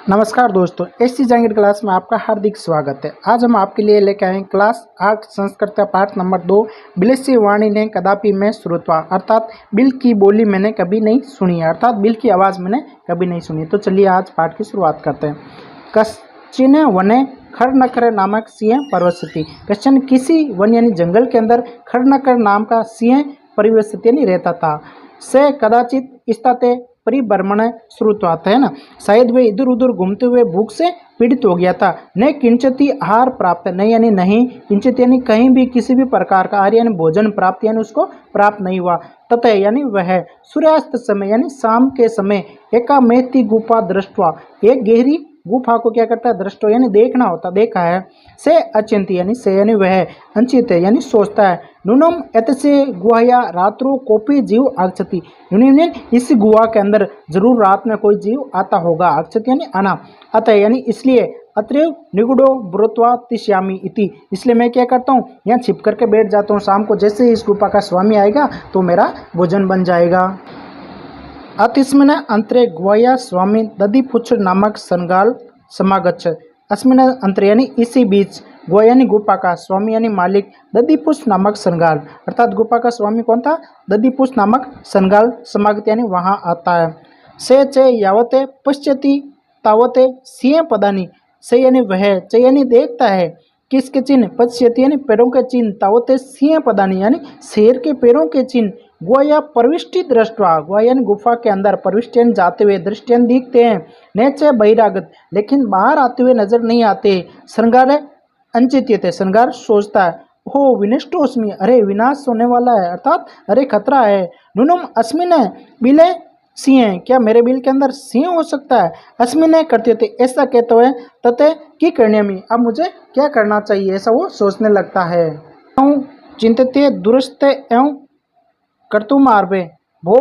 नमस्कार दोस्तों, SC Jahangir class में आपका हार्दिक स्वागत है। आज हम आपके लिए लेकर आए क्लास 8 संस्कृत का पाठ नंबर 2 बिलस्य वाणी ने कदापि मैं श्रुत्वा, अर्थात बिल की बोली मैंने कभी नहीं सुनी, अर्थात बिल की आवाज़ मैंने कभी नहीं सुनी। तो चलिए आज पाठ की शुरुआत करते हैं। कश्चिन वने खरनकर नामक सिंह परिवसति। कश्चन किसी वन यानी जंगल के अंदर खरनकर नाम का सिंह परिवसति यानी रहता था। से कदाचित स्थिते परिभ्रमण श्रुत्वा है ना, शायद वे इधर उधर घूमते हुए भूख से पीड़ित हो गया था। न किंचित आहार प्राप्त, नहीं यानी नहीं, किंचित यानी कहीं भी किसी भी प्रकार का आहार यानी भोजन प्राप्त यानी उसको प्राप्त नहीं हुआ। ततः यानी वह सूर्यास्त समय यानी शाम के समय एकामेति गुफा दृष्टवा, एक गहरी गुफा को क्या करता है, दृष्टो यानी देखना होता, देखा है। से अचिंत्य यानी से यानी वह, अंचित यानी सोचता है। नूनम एतसे गुहाया रात्रो कोपी जीव आगछति, यूनियन इस गुहा के अंदर जरूर रात में कोई जीव आता होगा। आगछति यानी आना, अतः यानी इसलिए, अत्रैव निगुडो ब्रुत्वा तिष्यामि इति, इसलिए मैं क्या करता हूँ, यहाँ छिप करके बैठ जाता हूँ। शाम को जैसे ही इस गुफा का स्वामी आएगा तो मेरा भोजन बन जाएगा। अतिस्मिन अंतरे गुहाया स्वामी दधिपुच्छ नामक संगाल समागच्छ। अस्मिन अंतरे यानी इसी बीच, गुहा यानी गुफा का, स्वामी यानी मालिक, दधिपुच्छ नामक संगाल, अर्थात गुफा का स्वामी कौन था, दधिपुच्छ नामक संगाल समागत यानी वहाँ आता है। से चे यावते पश्यति तावते सिंह पदानी, से यानी वह, चे यानी देखता है, किसके चिन्ह, पश्यति यानी पैरों के चिन्ह, तावते सिंह पदानी यानी शेर के पैरों के चिन्ह। गुहा प्रविष्टि दृष्टवा, गुहा यानी गुफा के अंदर, प्रविष्टियन जाते हुए, दृष्टियन दिखते हैं, नैचे बहिरागत लेकिन बाहर आते हुए नजर नहीं आते। श्रृंगार अंचित्य, श्रृंगार सोचता है, हो विनष्टोस्मि, अरे विनाश होने वाला है, अर्थात अरे खतरा है। नूनम अस्मिन बिले सिंह, क्या मेरे बिल के अंदर सिंह हो सकता है। अस्मिन करते थे, ऐसा कहते हुए, तथे की करने में, अब मुझे क्या करना चाहिए, ऐसा वो सोचने लगता है। चिंतित दुरुस्त एवं कर्तुमार्वे भो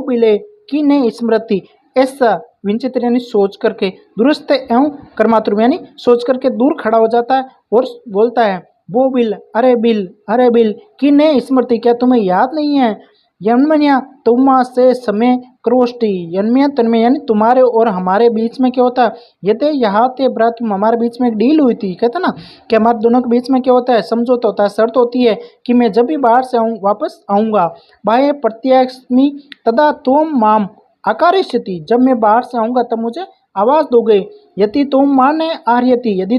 बिले की ने स्मृति, ऐसा विंचित यानी सोच करके, दुरुस्त एवं कर्मातुर यानी सोच करके दूर खड़ा हो जाता है और बोलता है, वो बिल, अरे बिल की ने स्मृति, क्या तुम्हें याद नहीं है। यन्मन्या तुमा से समय क्रोष्टि, यन्मय तन्मय यानी तुम्हारे और हमारे बीच में क्या होता है, यदि यहाँ ते ब्रत, हमारे बीच में एक डील हुई थी, कहते ना कि हमारे दोनों के बीच में क्या होता है, समझौता होता है, शर्त होती है कि मैं जब भी बाहर से वापस आऊँगा, बाह्य प्रत्यास्मि तदा तुम माम आकारिष्यति, जब मैं बाहर से आऊँगा तब मुझे आवाज़ दोगे। यदि तुम माने आर्यति, यदि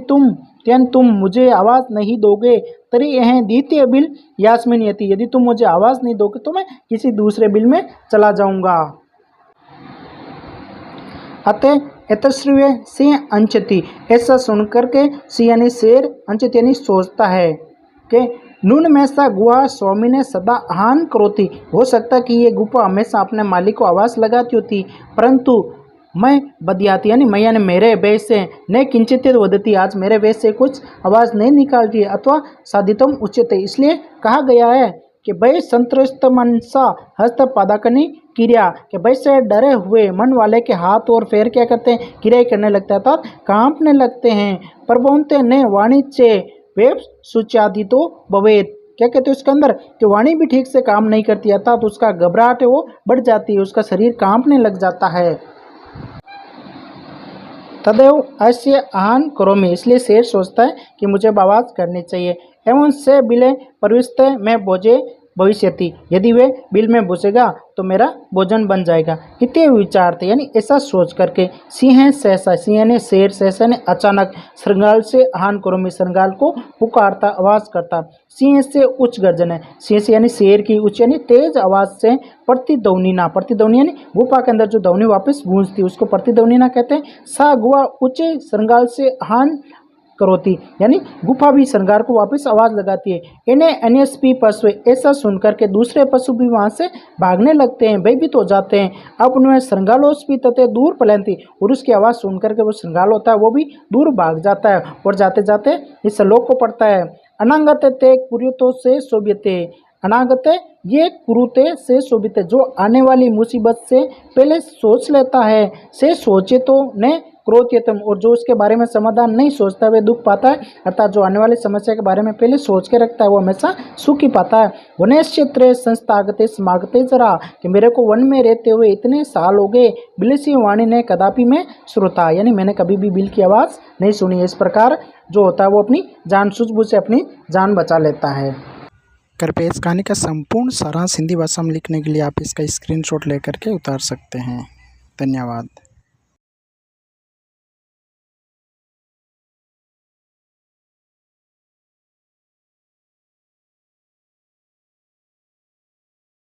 तुम मुझे आवाज़ नहीं दोगे, तरी यह द्वितीय बिल यास्मिन यति, यदि तुम मुझे आवाज़ नहीं दोगे तो मैं किसी दूसरे बिल में चला जाऊंगा। अतः एतश्रुवे सिंह अंचति, ऐसा सुन करके सिंह यानी शेर, अंचित यानी सोचता है कि नून में सा गुहा स्वामी ने सदा आहान करोती, हो सकता कि ये गुफा हमेशा अपने मालिक को आवाज़ लगाती होती, परंतु मैं बदियाती यानी मैं यानी मेरे वेश से न किंचित वदती, आज मेरे वेश से कुछ आवाज़ नहीं निकाल रही, अथवा साधितम उच्यते, इसलिए कहा गया है कि भय संतृष्ट मनसा हस्त पादाकनी क्रिया, कि भय से डरे हुए मन वाले के हाथ और पैर क्या करते हैं, क्रिया करने लगते हैं, अर्थात कांपने लगते हैं। प्रबोधते ने वाणिज्य वेब सूच्यादि तो भवेद, क्या कहते हैं उसके अंदर, कि वाणी भी ठीक से काम नहीं करती, अर्थात उसका घबराहट है वो बढ़ जाती है, उसका शरीर कांपने लग जाता है। तदेव अस्य आहान करोमि, इसलिए शेर सोचता है कि मुझे आवाज़ करनी चाहिए। एवं से बिले प्रविष्ट में भोजे भविष्यति, यदि वे बिल में घुसेगा तो मेरा भोजन बन जाएगा। इतने विचार थे यानी ऐसा सोच करके सिंह सहसा, सिंह ने शेर, सहसा ने अचानक, श्रृंगाल से आहान करोमि, श्रृंगाल को पुकारता, आवाज़ करता। सिंह से उच्च गर्जन है, सिंह से यानी शेर की उच्च यानी तेज आवाज़ से प्रतिध्वनिना, प्रतिध्वनि यानी गुफा के अंदर जो ध्वनि वापस गूंजती उसको प्रतिध्वनिना कहते हैं। सा गुआ ऊंचे श्रृंगाल से आहान करोती, यानी गुफा भी श्रृंगार को वापस आवाज़ लगाती है। इन्हें अन्यस्पी पशु, ऐसा सुनकर के दूसरे पशु भी वहाँ से भागने लगते हैं, भयभीत हो जाते हैं। अब उनमें श्रृंगालोस्पी तथे दूर पलंती, और उसकी आवाज़ सुन करके वो श्रृंगाल होता है वो भी दूर भाग जाता है और जाते जाते इस श्लोक को पढ़ता है। अनागत ते कुरुतो से शोभ्यते, अनागत ये कुरुते से शोभित, जो आने वाली मुसीबत से पहले सोच लेता है, से सोचे तो ने क्रोध्यतम, और जो उसके बारे में समाधान नहीं सोचता वे दुख पाता है, अर्थात जो आने वाली समस्या के बारे में पहले सोच के रखता है वो हमेशा सुख ही पाता है। वनश्चित्रे संस्थागते समागते जरा, कि मेरे को वन में रहते हुए इतने साल हो गए, बिलसी वाणी ने कदापि में श्रोता, यानी मैंने कभी भी बिल की आवाज़ नहीं सुनी है। इस प्रकार जो होता है वो अपनी जान सूझबूझ से अपनी जान बचा लेता है। कृपया इस कहानी का संपूर्ण सारांश हिंदी भाषा में लिखने के लिए आप इसका स्क्रीनशॉट लेकर के उतार सकते हैं। धन्यवाद।